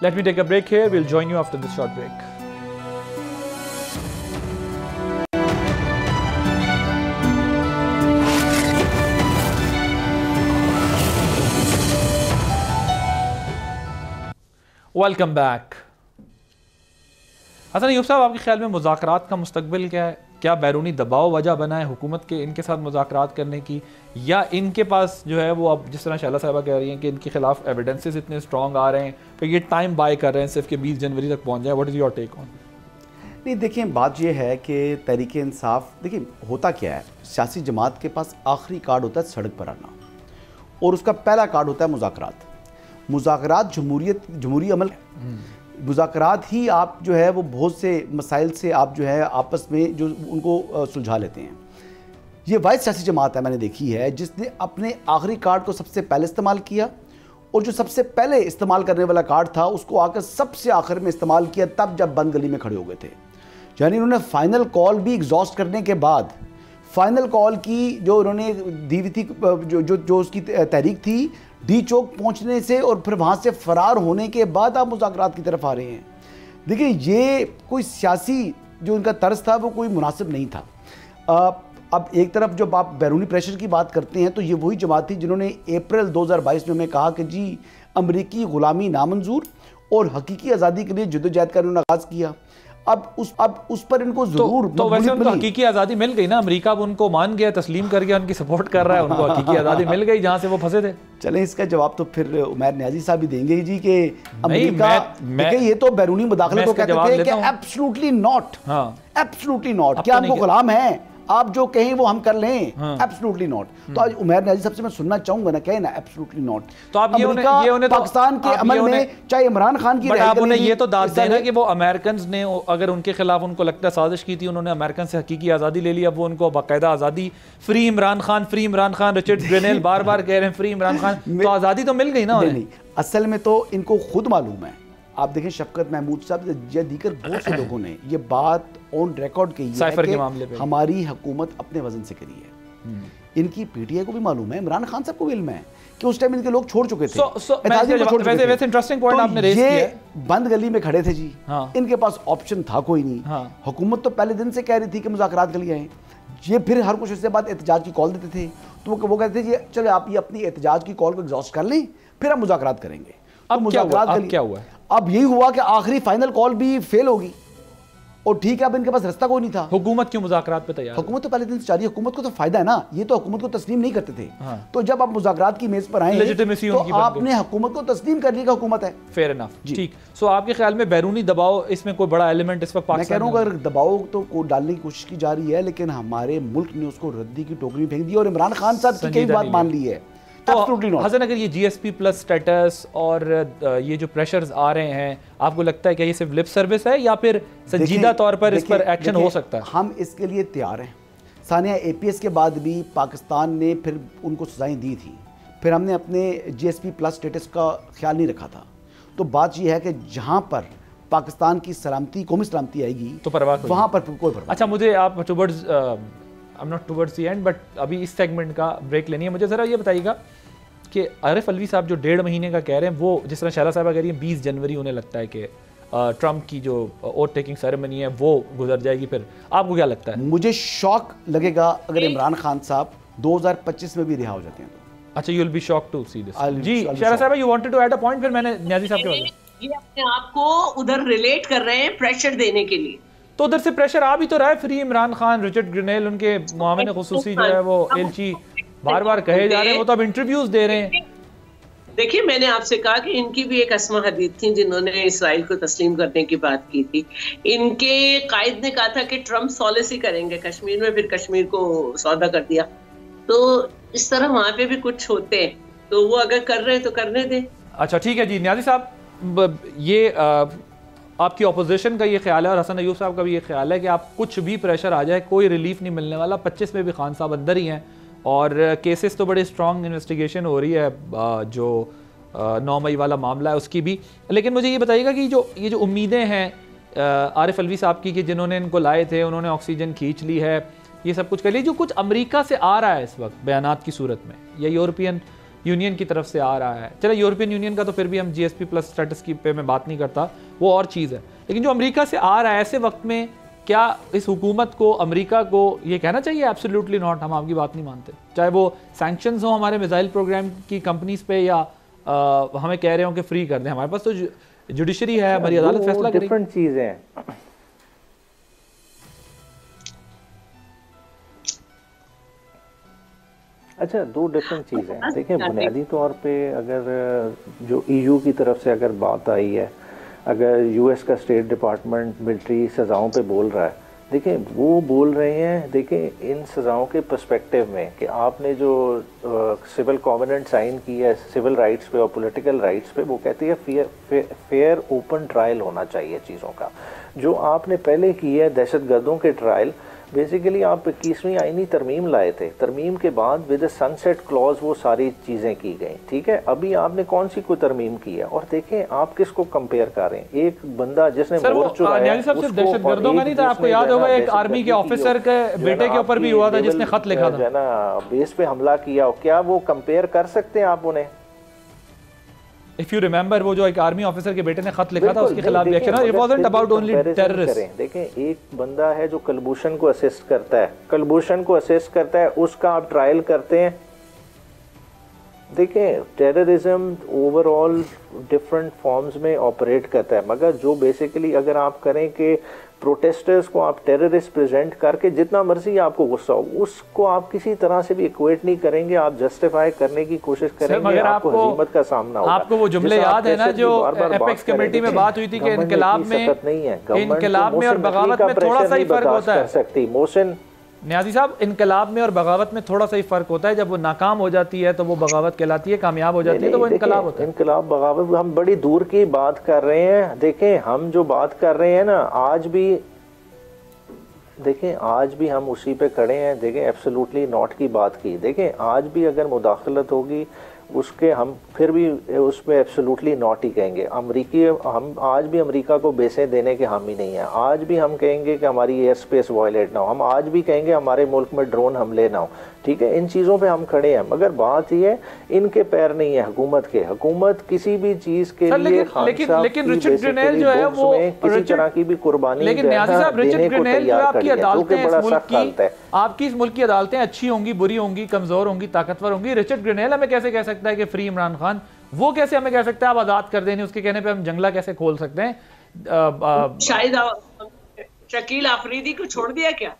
Let me take a break here, will join you after this short break. Welcome back. Hasan Ayub साहब, आपके ख्याल में मुज़ाकरात का मुस्तकबिल क्या है? क्या बैरूनी दबाव वजह बना है हुकूमत के इनके साथ मुज़ाकरात करने की, या इनके पास जो है वो अब जिस तरह शैला साहिबा कह रही हैं कि इनके खिलाफ एविडेंसेस इतने स्ट्रॉन्ग आ रहे हैं, फिर ये टाइम बाय कर रहे हैं सिर्फ कि 20 जनवरी तक पहुँच जाए? What is your take on? नहीं, देखिए बात यह है कि तहरीक इंसाफ, देखिए होता क्या है, सियासी जमात के पास आखिरी कार्ड होता है सड़क पर आना, और उसका पहला कार्ड होता है मुज़ाकरात। मुज़ाकरात जमहूरी अमल, मुज़ाकरात ही आप जो है वो बहुत से मसाइल से आप जो है आपस में जो उनको सुलझा लेते हैं। ये वाहिद सियासी जमात है मैंने देखी है जिसने अपने आखिरी कार्ड को सबसे पहले इस्तेमाल किया, और जो सबसे पहले इस्तेमाल करने वाला कार्ड था उसको आकर सबसे आखिर में इस्तेमाल किया तब जब बंद गली में खड़े हो गए थे। यानी उन्होंने फाइनल कॉल भी एग्जॉस्ट करने के बाद, फाइनल कॉल की जो उन्होंने दी हुई थी, जो उसकी तहरीक थी, डी चौक पहुंचने से और फिर वहां से फरार होने के बाद आप मुज़ाकरात की तरफ आ रहे हैं। देखिए ये कोई सियासी जो इनका तर्ज था वो कोई मुनासिब नहीं था। अब एक तरफ जब आप बैरूनी प्रेशर की बात करते हैं तो ये वही जमात थी जिन्होंने अप्रैल 2022 में हमें कहा कि जी अमरीकी ग़ुलामी नामंजूर और हकीकी आज़ादी के लिए जद्दोजहद का उन्होंने आगाज़ किया। अब उस पर इनको जरूर तो वैसे उनको हकीकी आज़ादी मिल गई ना, अमेरिका अब उनको मान गया, तस्लीम कर गया, उनकी सपोर्ट कर रहा है, उनको हकीकी आज़ादी मिल गई जहाँ से वो फंसे थे। चलें, इसका जवाब तो फिर उमैर नियाज़ी साहब ही देंगे जी कि अमेरिका, ये तो बैरूनी मुदाखलत को कहते थे कि एब्सोल्युटली नॉट, एब्सोल्युटली नॉट, क्या हमको गुलाम है, आप जो कहें वो हम कर लें, एब्सोल्युटली नॉट। तो आज उमैर नियाज़ी साहब से मैं सुनना चाहूंगा ना, कहें ना एब्सोल्युटली नॉट। तो आप ये पाकिस्तान के अमल में चाहे इमरान खान की, आप उन्हें ये तो दाद देना कि वो अमेरिकन ने अगर उनके खिलाफ उनको लगता है साजिश की थी, उन्होंने अमेरिकन से हकीकी आज़ादी ले ली, अब वो उनको बाकायदा आज़ादी, free Imran Khan, free Imran Khan, Richard Grenell बार बार कह रहे हैं फ्री इमरान खान, तो आज़ादी तो मिल गई ना। नहीं, असल में तो इनको खुद मालूम है। आप देखें शफकत महमूद साहब या दीगर बहुत से लोगों ने ये बात ऑन रिकॉर्ड कही है कि हमारी हुकूमत अपने वजन से करी है। इनकी पीटीआई को भी मालूम है, इमरान खान साहब को भी इल्म है कि उस टाइम इनके लोग छोड़ चुके थे। वैसे इंटरेस्टिंग पॉइंट आपने रेज़ किया है। बंद गली में खड़े थे जी, इनके पास ऑप्शन था कोई नहीं। हुकूमत तो पहले दिन से कह रही थी कि मुज़ाकरात के लिए आए, ये फिर हर कुछ इसके बाद एहतजाज की कॉल देते थे, तो वो कहते थे चलो आप ये अपनी एहतजाज की कॉल को एग्जॉस्ट कर लें, फिर हम मुज़ाकरात करेंगे। अब क्या हुआ? अब यही हुआ कि आखिरी फाइनल कॉल भी फेल होगी, और ठीक है अब इनके पास रास्ता कोई नहीं था। हुकूमत क्यों मुज़ाकरात पे तैयार? हुकूमत तो पहले दिन से चाह रही है, हुकूमत को तो फायदा है ना, ये तो हुकूमत को तस्लीम नहीं करते थे। तो जब आप मुज़ाकरात की मेज पर आए तो आपने हुकूमत को तस्लीम कर लिया कि हुकूमत है। फेयर इनफ, ठीक। सो आपके ख्याल में बैरूनी दबाव इसमें कोई बड़ा एलिमेंट इस वक्त पाकिस्तान? मैं कह रहा हूँ अगर दबाव तो डालने की कोशिश की जा रही है, लेकिन हमारे मुल्क ने उसको रद्दी की टोकरी फेंक दी और इमरान खान साहब की कई बात मान ली है। तो हसन, अगर ये GSP प्लस स्टेटस और ये जो प्रेशर्स आ रहे हैं, आपको लगता है कि ये सिर्फ लिप सर्विस है या फिर संजीदा तौर पर इस पर एक्शन हो सकता है? हम इसके लिए तैयार हैं। सानिया APS के बाद भी पाकिस्तान ने फिर उनको सजाएं दी थी, फिर हमने अपने GSP प्लस स्टेटस का ख्याल नहीं रखा था। तो बात यह है कि जहाँ पर पाकिस्तान की सलामती, कौमी सलामती आएगी तो परवाह वहाँ पर कोई परवाह। अच्छा, मुझे आप towards I am not towards the end, but अभी इस सेगमेंट का ब्रेक लेनी है, मुझे ज़रा ये बताइएगा कि आरिफ अलवी साहब जो 1.5 महीने का कह रहे हैं, वो जिस तरह शहरा साहबा कह रही है 20 जनवरी उन्हें लगता है कि ट्रंप की जो ओथ टेकिंग सेरेमनी है वो गुजर जाएगी, फिर आपको क्या लगता है? मुझे शॉक लगेगा अगर इमरान खान साहब 2025 में भी रिहा हो जाते हैं तो। अच्छा, you will be shock to see this. जी शहरा साहबा, you wanted to add a point, फिर मैंने नियाज़ी साहब के बारे में ये अपने आप को उधर रिलेट कर रहे हैं प्रेशर देने के लिए, तो उधर से प्रेशर आ भी तो रहा है। Free Imran Khan, Richard Grenell, उनके मुआविन खुसूसी जो है वो एलची बार बार कहे जा रहे हैं, वो तो अब इंटरव्यूज दे रहे हैं। देखिए, मैंने आपसे कहा कि इनकी भी एक अस्मा हदीद थी जिन्होंने इसराइल को तस्लीम करने की बात की थी। इनके कायद ने कहा था कि ट्रंप सॉलिसी करेंगे कश्मीर में, फिर कश्मीर को सौदा कर दिया। तो इस तरह वहां पे भी कुछ होते हैं, तो वो अगर कर रहे हैं तो करने दें। अच्छा ठीक है जी, नियाज़ी साहब, ये आपकी अपोजिशन का ये ख्याल है और हसन अयूब साहब का भी ये ख्याल है कि आप कुछ भी प्रेशर आ जाए कोई रिलीफ नहीं मिलने वाला। 25 में भी खान साहब अंदर ही हैं और केसेस तो बड़े स्ट्रॉन्ग इन्वेस्टिगेशन हो रही है, जो 9 मई वाला मामला है उसकी भी। लेकिन मुझे ये बताइएगा कि ये जो उम्मीदें हैं आरिफ अलवी साहब की कि जिन्होंने इनको लाए थे उन्होंने ऑक्सीजन खींच ली है, ये सब कुछ कर लिया, जो कुछ अमेरिका से आ रहा है इस वक्त बयानात की सूरत में, या यूरोपियन यूनियन की तरफ से आ रहा है। चलो यूरोपियन यूनियन का तो फिर भी हम GSP प्लस स्टेटस की पे मैं बात नहीं करता, वो और चीज़ है, लेकिन जो अमेरिका से आ रहा है ऐसे वक्त में क्या इस हुकूमत को, अमेरिका को ये कहना चाहिए एब्सोल्युटली नॉट, हम आपकी बात नहीं मानते, चाहे वो सैंक्शंस हो हमारे मिसाइल प्रोग्राम की कंपनीज पे या हमें कह रहे हो कि फ्री कर दें, हमारे पास तो जुडिशरी है, हमारी अदालत फैसला करेगी। डिफरेंट चीज़ें हैं। अच्छा, दो डिफरेंट चीज़ें हैं। देखिए, बुनियादी तौर पे अगर जो EU की तरफ से अगर बात आई है, अगर US का स्टेट डिपार्टमेंट मिलिट्री सज़ाओं पे बोल रहा है, देखिए वो बोल रहे हैं, देखिए इन सज़ाओं के पर्सपेक्टिव में कि आपने जो सिविल कॉवेनेंट साइन की है सिविल राइट्स पे और पॉलिटिकल राइट्स पे, वो कहती है फेयर ओपन ट्रायल होना चाहिए चीज़ों का। जो आपने पहले की है दहशतगर्दों के ट्रायल, बेसिकली आप 21वीं आईनी तरमीम लाए थे, तरमीम के बाद विद सनसेट क्लॉज वो सारी चीज़ें की गई, ठीक है। अभी आपने कौन सी कोई तरमीम की है, और देखें आप किसको कंपेयर कर रहे हैं। एक बंदा जिसने मोर्च चुराया, दहशतगर्दों का नहीं था, आपको याद होगा एक आर्मी के ऑफिसर के बेटे के ऊपर भी हुआ था जिसने खत लिखा था, ना बेस पे हमला किया, क्या वो कंपेयर कर सकते हैं आप उन्हें? If you remember, वो जो एक आर्मी ऑफिसर के बेटे ने खत लिखा था उसके खिलाफ भी action, it wasn't about only terrorist. देखें, एक बंदा है जो कलभूषण को असिस्ट करता है, कलभूषण को असिस्ट करता है, उसका आप ट्रायल करते हैं। देखें, टेररिज्म ओवरऑल डिफरेंट फॉर्म्स में ऑपरेट करता है, मगर जो बेसिकली अगर आप करें कि प्रोटेस्टर्स को आप टेररिस्ट प्रेजेंट करके जितना मर्जी आपको गुस्सा हो, उसको आप किसी तरह से भी इक्वेट नहीं करेंगे, आप जस्टिफाई करने की कोशिश करेंगे, मगर आपको हजीमत का सामना होगा। आपको वो जुमले याद है ना जो एपेक्स कमेटी में बात हुई थी कि इनकलाब में और बगावत में थोड़ा सा ही फर्क होता है। मोहसिन न्याजी साहब, इनकलाब में और बगावत में थोड़ा सा ही फर्क होता है। जब वो नाकाम हो जाती है तो वो बगावत कहलाती है, कामयाब हो जाती है तो वो इनकलाब होता है। इनकलाब बगावत हम बड़ी दूर की बात कर रहे हैं। देखें हम जो बात कर रहे हैं ना, आज भी हम उसी पे खड़े हैं। देखें एब्सोल्युटली नॉट की बात की। देखें आज भी अगर मुदाखलत होगी उसके हम फिर भी उसमें एब्सोल्युटली नॉट ही कहेंगे। हम आज भी अमेरिका को बेसें देने के हामी नहीं हैं। आज भी हम कहेंगे कि हमारी एयर स्पेस वायलेट ना हो। हम आज भी कहेंगे हमारे मुल्क में ड्रोन हमले ना हो। ठीक है, इन चीज़ों पे हम खड़े हैं, मगर बात ये है इनके पैर नहीं है हुकूमत के। हुकूमत किसी भी चीज़ के लिए लेकिन रिचर्ड ग्रेनेल जो है वो किसी तरह की भी कुर्बानी लेकिन न्याजी साहब, रिचर्ड ग्रेनेल जो है आपकी अदालतें आपकी इस मुल्क की अदालतें अच्छी होंगी, बुरी होंगी, कमजोर होंगी, ताकतवर होंगी। रिचर्ड ग्रेनेल हमें कैसे कह सकता है कि फ्री इमरान खान? वो कैसे हमें कह सकता है आप आजाद कर देंगे? उसके कहने पे हम जंगला कैसे खोल सकते हैं? शायद शकील आफरीदी को छोड़ दिया क्या?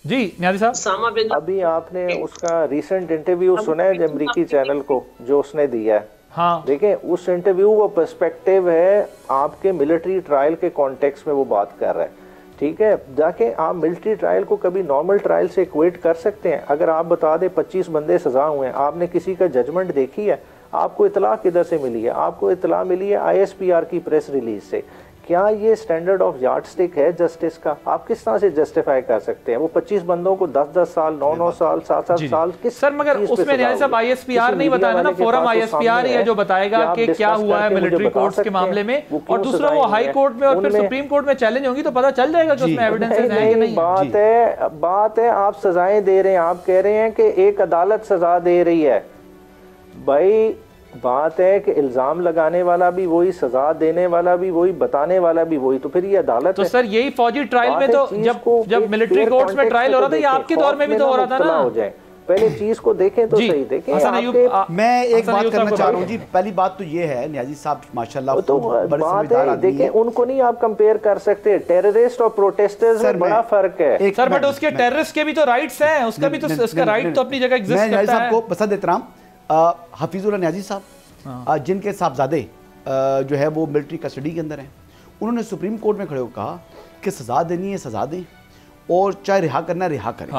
जी न्याजी साहब, अभी आपने उसका रिसेंट इंटरव्यू सुना है अमरीकी चैनल को जो उसने दिया है? हाँ, देखें उस इंटरव्यू वो पर्सपेक्टिव है आपके मिलिट्री ट्रायल के कॉन्टेक्स्ट में वो बात कर रहा है। ठीक है, जाके आप मिलिट्री ट्रायल को कभी नॉर्मल ट्रायल से इक्वेट कर सकते हैं? अगर आप बता दें 25 बंदे सजा हुए हैं, आपने किसी का जजमेंट देखी है? आपको इतला किधर से मिली है? आपको इतला मिली है ISPR की प्रेस रिलीज से। क्या ये स्टैंडर्ड ऑफ यार्डस्टिक है जस्टिस का? आप किस तरह से जस्टिफाई कर सकते हैं? वो 25 बंदों को 10-10 साल, 9-9 साल, 7-7 साल किस सर? मगर उसमें न्याय साहब ISPR नहीं बताएगा ना, फोरम ISPR ही है जो बताएगा कि क्या हुआ है मिलिट्री कोर्ट्स के मामले में, और दूसरा वो हाई कोर्ट में और फिर सुप्रीम कोर्ट में चैलेंज होंगी तो पता चल जाएगा कि उसमें एविडेंसेस हैं कि नहीं। बात है आप सजाएं दे रहे हैं, आप कह रहे हैं कि एक अदालत सजा दे रही है। भाई बात है कि इल्जाम लगाने वाला भी वही, सजा देने वाला भी वही, बताने वाला भी वही, तो फिर ये अदालत तो सर यही फौजी ट्रायल में तो जब मिलिट्री कोर्ट्स में ट्रायल हो रहा था, ये आपके दौर में भी तो हो रहा था ना। हो जाए पहले चीज को देखें तो सही देखें। मैं एक बात करना चाह रहा हूँ जी। पहली बात तो ये है न्याजी साहब माशाल्लाह तो बात है, देखें उनको नहीं आप कंपेयर कर सकते। टेररिस्ट और प्रोटेस्टर्स में बड़ा फर्क है सर, बट उसके टेररिस्ट के भी तो राइट्स हैं, उसका भी तो उसका राइट तो अपनी जगह एग्जिस्ट करता है। मैं आपको पसंद एहतराम हफीजुल्लाह न्याजी साहब जिनके साहबजादे जो है वो मिलिट्री कस्टडी के अंदर हैं, उन्होंने सुप्रीम कोर्ट में खड़े होकर कहा कि सजा देनी है सजा दें और चाहे रिहा करना रिहा करें।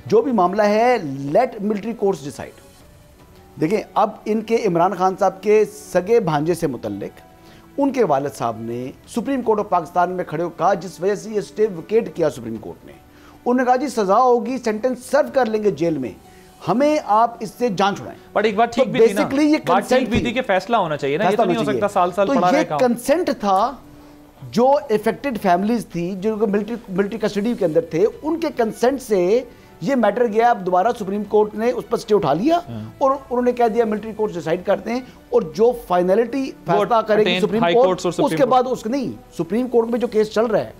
जो भी मामला है लेट मिलिट्री कोर्ट्स डिसाइड। देखें अब इनके इमरान खान साहब के सगे भांजे से मुतल्लिक उनके वालिद साहब ने सुप्रीम कोर्ट ऑफ पाकिस्तान में खड़े होकर कहा, जिस वजह से ये स्टे विकेट किया सुप्रीम कोर्ट ने, उन्होंने कहा जी सजा होगी, सेंटेंस सर्व कर लेंगे जेल में, हमें आप इससे जान छुड़ाएं। पर एक बात ठीक भी थी ना, बेसिकली ये कंसेंट भी थी कि फैसला होना चाहिए ना, ये तो नहीं हो सकता साल-साल पड़ा रहे काम। तो ये कंसेंट था जो इफेक्टेड फैमिलीज थी जो मिलिट्री कस्टडी के अंदर थे, उनके कंसेंट से ये मैटर गया। अब दोबारा सुप्रीम कोर्ट ने उस पर स्टे उठा लिया और उन्होंने कह दिया मिलिट्री कोर्ट डिसाइड करते हैं और जो फाइनलिटी फैसला करेगी सुप्रीम कोर्ट, उसके बाद उसके नहीं सुप्रीम कोर्ट में जो केस चल रहा है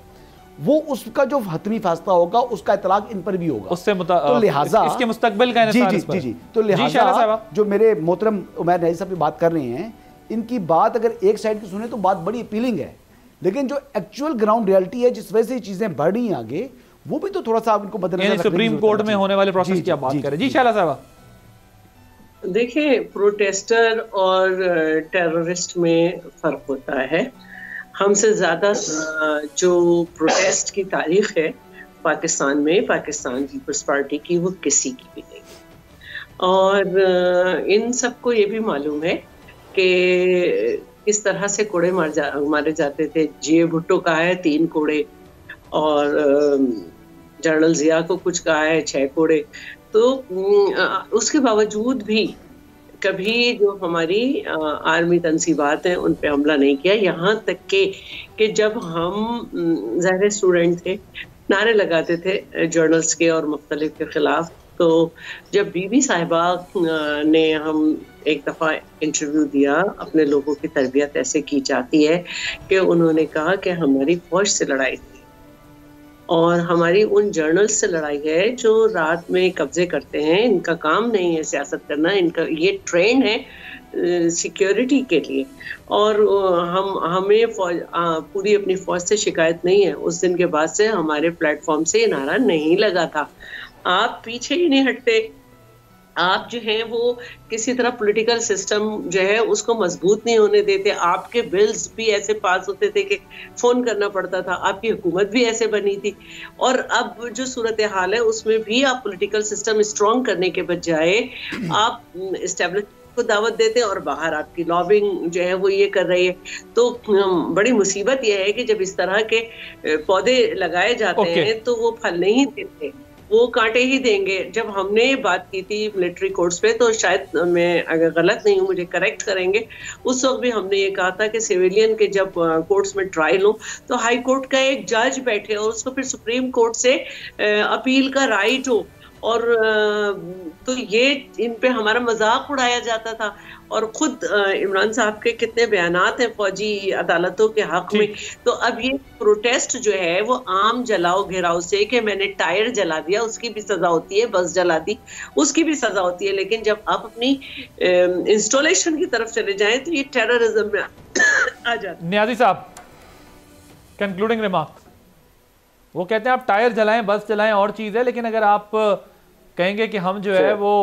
वो उसका जो हतमी फैसला होगा उसका इतलाक इन पर भी होगा। उससे तो लिहाजा इसके मुस्तकबिल का जी तो लिहाजा जो मेरे मोहतरम उमैर न्याजी साहब की बात कर रहे हैं, इनकी बात अगर एक साइड की सुने तो बात बड़ी अपीलिंग है, लेकिन जो एक्चुअल ग्राउंड रियलिटी है जिस वजह से चीजें बढ़ रही हैं आगे, वो भी तो थोड़ा सा इनको मद्देनजर सुप्रीम कोर्ट में होने वाले प्रोसेस की आप बात करें। जी शाला साहब, देखिए प्रोटेस्टर और टेररिस्ट में फर्क होता है। हमसे ज़्यादा जो प्रोटेस्ट की तारीख है पाकिस्तान में, पाकिस्तान पीपल्स पार्टी की, वो किसी की भी नहीं। और इन सबको ये भी मालूम है कि किस तरह से कोड़े मारे जाते थे। जी भुट्टो का है 3 कोड़े और जनरल जिया को कुछ कहा है 6 कोड़े। तो उसके बावजूद भी कभी जो हमारी आर्मी तंसीबात हैं उन पे हमला नहीं किया। यहाँ तक कि जब हम ज़ाहिर स्टूडेंट थे, नारे लगाते थे जर्नल्स के और मुख्तलिफ के ख़िलाफ़। तो जब बीबी साहिबा ने हम एक दफ़ा इंटरव्यू दिया, अपने लोगों की तरबियत ऐसे की जाती है कि उन्होंने कहा कि हमारी फ़ौज से लड़ाई थी और हमारी उन जर्नल्स से लड़ाई है जो रात में कब्जे करते हैं। इनका काम नहीं है सियासत करना, इनका ये ट्रेंड है सिक्योरिटी के लिए। और हमें पूरी अपनी फौज से शिकायत नहीं है। उस दिन के बाद से हमारे प्लेटफॉर्म से ये नारा नहीं लगा था। आप पीछे ही नहीं हटते, आप जो हैं वो किसी तरह पॉलिटिकल सिस्टम जो है उसको मजबूत नहीं होने देते। आपके बिल्स भी ऐसे पास होते थे कि फोन करना पड़ता था, आपकी हुकूमत भी ऐसे बनी थी। और अब जो सूरत हाल है उसमें भी आप पॉलिटिकल सिस्टम स्ट्रॉन्ग करने के बजाय आप एस्टेब्लिश को दावत देते हैं और बाहर आपकी लॉबिंग जो है वो ये कर रही है। तो बड़ी मुसीबत यह है कि जब इस तरह के पौधे लगाए जाते हैं तो वो फल नहीं देते, वो कांटे ही देंगे। जब हमने बात की थी मिलिट्री कोर्ट्स पे, तो शायद मैं अगर गलत नहीं हूँ मुझे करेक्ट करेंगे, उस वक्त भी हमने ये कहा था कि सिविलियन के जब कोर्ट्स में ट्रायल हो तो हाई कोर्ट का एक जज बैठे और उसको फिर सुप्रीम कोर्ट से अपील का राइट हो। और तो ये इन पे हमारा मजाक उड़ाया जाता था। और खुद इमरान साहब के कितने बयानात हैं फौजी अदालतों के हक में। तो अब ये प्रोटेस्ट जो है वो आम जलाओ घेराव से कि मैंने टायर जला दिया, उसकी भी सजा होती है, बस जला दी उसकी भी सजा होती है। लेकिन जब आप अपनी इंस्टॉलेशन की तरफ चले जाएं तो ये टेररिज्म में आ जाता है। नियाजी साहब, कंक्लूडिंग रिमार्क्स। वो कहते हैं आप टायर जलाएं, बस जलाएं और चीज़ है, लेकिन अगर आप कहेंगे कि हम जो है वो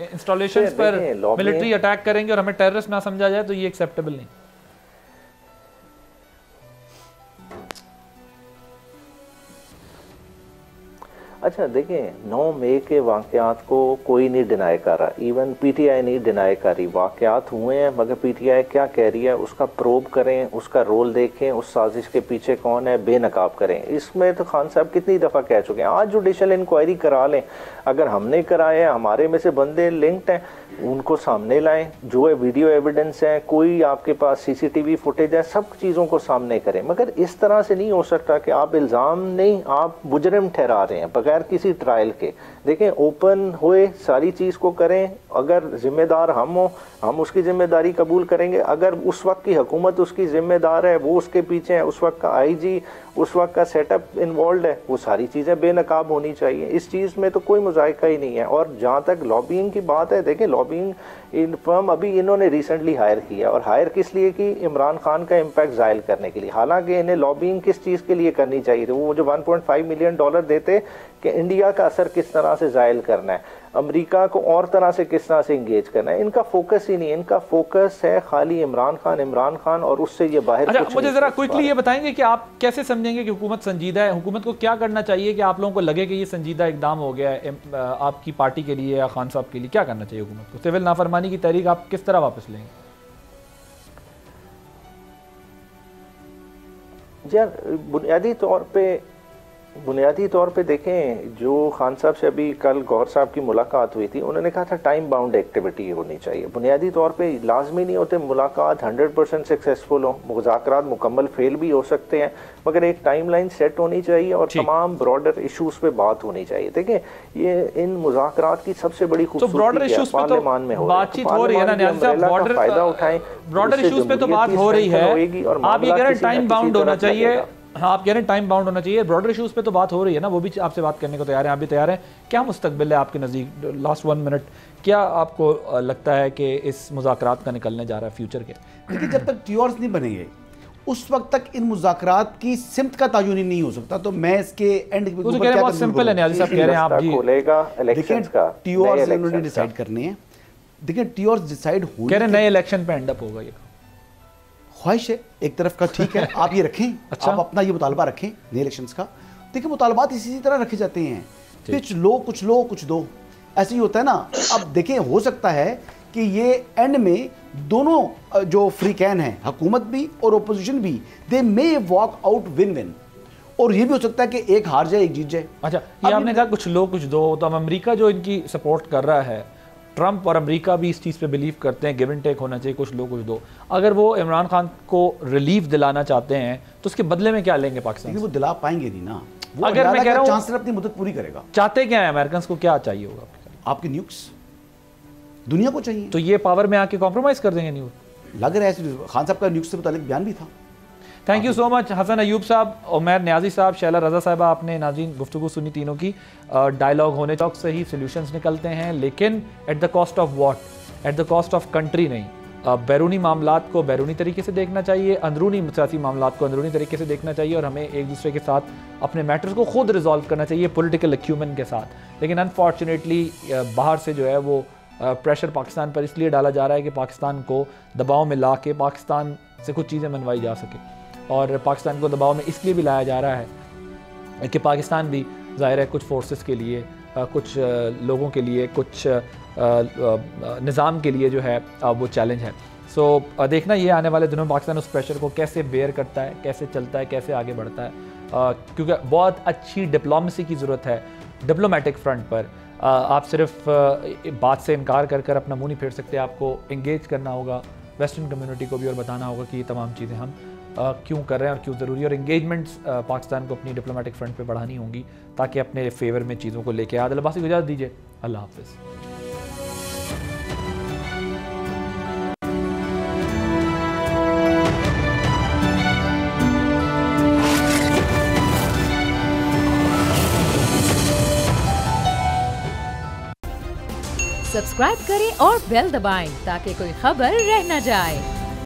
इंस्टॉलेशंस पर मिलिट्री अटैक करेंगे और हमें टेररिस्ट ना समझा जाए तो ये एक्सेप्टेबल नहीं। अच्छा देखिए, 9 मई के वाक़यात को कोई नहीं डिनाई कर रहा, इवन पीटीआई नहीं डिनाई कर रही। वाक़यात हुए हैं, मगर पीटीआई क्या कह रही है उसका प्रोब करें, उसका रोल देखें, उस साजिश के पीछे कौन है बेनकाब करें। इसमें तो खान साहब कितनी दफ़ा कह चुके हैं, आज जुडिशल इंक्वायरी करा लें। अगर हमने कराया, हमारे में से बंदे लिंक्ड हैं, उनको सामने लाएं, जो है वीडियो एविडेंस है, कोई आपके पास सीसीटीवी फुटेज है, सब चीज़ों को सामने करें। मगर इस तरह से नहीं हो सकता कि आप इल्ज़ाम नहीं, आप मुजरिम ठहरा रहे हैं बगैर किसी ट्रायल के। देखें, ओपन हुए, सारी चीज़ को करें। अगर जिम्मेदार हम हो, हम उसकी जिम्मेदारी कबूल करेंगे। अगर उस वक्त की हुकूमत उसकी जिम्मेदार है, वो उसके पीछे है, उस वक्त का आईजी, उस वक्त का सेटअप इन्वॉल्व है, वो सारी चीज़ें बेनकाब होनी चाहिए। इस चीज़ में तो कोई मुजाहिका ही नहीं है। और जहाँ तक लॉबिंग की बात है, देखें लॉबिंग इन फर्म अभी इन्होंने रिसेंटली हायर किया, और हायर किस लिए की? इमरान खान का इम्पैक्ट ज़ायल करने के लिए। हालांकि इन्हें लॉबिंग किस चीज़ के लिए करनी चाहिए थी? वो जो $1.5 मिलियन देते कि इंडिया का असर किस तरह से ज़ायल करना है, अमेरिका को और तरह से किस तरह से इंगेज करना है। इनका फोकस ही नहीं, इनका फोकस है खाली इमरान खान और उससे ये बाहर। अच्छा, मुझे जरा क्विकली ये बताएंगे कि आप कैसे समझेंगे कि हुकूमत संजीदा है? हुकूमत को क्या करना चाहिए कि आप लोगों को लगे कि ये संजीदा इकदाम हो गया है आपकी पार्टी के लिए या खान साहब के लिए? क्या करना चाहिए हुकूमत को? सिविल नाफरमानी की तहरीक आप किस तरह वापस लेंगे? यार बुनियादी तौर पे देखें, जो खान साहब से अभी कल गौहर साहब की मुलाकात हुई थी, उन्होंने कहा था टाइम बाउंड एक्टिविटी होनी चाहिए। बुनियादी तौर पे लाजमी नहीं होते मुलाकात 100% सक्सेसफुल हो, मुज़ाकरात मुकम्मल फेल भी हो सकते हैं, मगर एक टाइमलाइन सेट होनी चाहिए और तमाम ब्रॉडर इशूज पे बात होनी चाहिए। देखें, ये इन मुज़ाकरात की सबसे बड़ी खूबसूरती है, पार्लियामान में बातचीत हो रही है ना न्याज़ी साहब, फायदा उठाएं, ब्रॉडर इशूज पे तो बात हो रही है। आप ये कह रहे हैं टाइम बाउंड होना चाहिए, हाँ आप कह रहे हैं टाइम बाउंड होना चाहिए, ब्रॉडर इशूज़ पे तो बात हो रही है ना, वो भी आपसे बात करने को तैयार हैं, आप भी तैयार हैं। क्या मुस्तकबिल है आपके नज़दीक? लास्ट 1 मिनट, क्या आपको लगता है कि इस मुज़ाकरात का निकलने जा रहा है फ्यूचर के? देखिए, जब तक ट्यूर्स नहीं बनेंगे उस वक्त तक इन मुज़ाकरात की सिमत का तायुन नहीं हो सकता। तो मैं इसके एंड बहुत सिंपल है, न्याज़ी साहब कह रहे हैं आप जी, ट्यूर्स इन्होंने डिसाइड करने हैं। देखिए, ट्यूर्स डिसाइड हो, कह रहे नए इलेक्शन पे एंड अप होगा। ये ख्वाहिश है एक तरफ का, ठीक है आप ये रखें। अच्छा? आप अपना ये मुतालबा रखें नए इलेक्शंस का। देखिए, मुतालबात इसी तरह रखे जाते हैं, कुछ लो कुछ दो, ऐसे ही होता है ना। अब देखें, हो सकता है कि ये एंड में दोनों जो फ्री कैन हैं, हुकूमत भी और ओपोजिशन भी, दे मे वॉक आउट विन विन, और ये भी हो सकता है कि एक हार जाए एक जीत जाए। अच्छा, ये आपने कहा कुछ लो कुछ दो, तो अब अमेरिका जो इनकी सपोर्ट कर रहा है, ट्रंप और अमेरिका भी इस चीज़ पे बिलीव करते हैं गिव एंड टेक होना चाहिए, कुछ लो कुछ दो। अगर वो इमरान खान को रिलीफ दिलाना चाहते हैं तो उसके बदले में क्या लेंगे पाकिस्तान? वो दिला पाएंगे नहीं ना। वो अगर मैं कह रहा हूं चांसलर अपनी मुद्दत पूरी करेगा। चाहते क्या है अमेरिकन को? क्या चाहिए होगा आपके न्यूक्स? दुनिया को चाहिए। तो ये पावर में आके कॉम्प्रोमाइज कर देंगे न्यूज? लग रहा है खान साहब का न्यूक्स से मुतालिक बयान भी था। Thank you so much Hasan Ayub साहब, उमैर न्याजी साहब, शैला रज़ा साहबा, आपने नाज़रीन गुफ्तगू सुनी तीनों की। डायलॉग होने चौक से ही सोल्यूशंस निकलते हैं, लेकिन at the cost of what? At the cost of country नहीं। बैरूनी मामलात को बैरूनी तरीके से देखना चाहिए, अंदरूनी सियासी मामलात को अंदरूनी तरीके से देखना चाहिए, और हमें एक दूसरे के साथ अपने मैटर्स को खुद रिजॉल्व करना चाहिए पॉलिटिकल एक्यूमेन के साथ। लेकिन अनफॉर्चुनेटली बाहर से जो है वो प्रेशर पाकिस्तान पर इसलिए डाला जा रहा है कि पाकिस्तान को दबाव में ला के पाकिस्तान से कुछ चीज़ें मनवाई जा सके, और पाकिस्तान को दबाव में इसलिए भी लाया जा रहा है कि पाकिस्तान भी ज़ाहिर है कुछ फोर्सेस के लिए, कुछ लोगों के लिए, कुछ निज़ाम के लिए जो है वो चैलेंज है। सो देखना ये आने वाले दिनों में पाकिस्तान उस प्रेशर को कैसे बेयर करता है, कैसे चलता है, कैसे आगे बढ़ता है, क्योंकि बहुत अच्छी डिप्लोमेसी की ज़रूरत है डिप्लोमेटिक फ्रंट पर। आप सिर्फ बात से इनकार कर कर अपना मुंह नहीं फेर सकते, आपको इंगेज करना होगा वेस्टर्न कम्युनिटी को भी और बताना होगा कि ये तमाम चीज़ें हम क्यों कर रहे हैं और क्यों ज़रूरी है, और इंगेजमेंट्स पाकिस्तान को अपनी डिप्लोमेटिक फ्रंट पे बढ़ानी होंगी ताकि अपने फेवर में चीज़ों को लेके आदिल अब्बासी को इजाज़त दीजिए। अल्लाह हाफ़िज़। सब्सक्राइब करें और बेल दबाएं ताकि कोई खबर रह न जाए।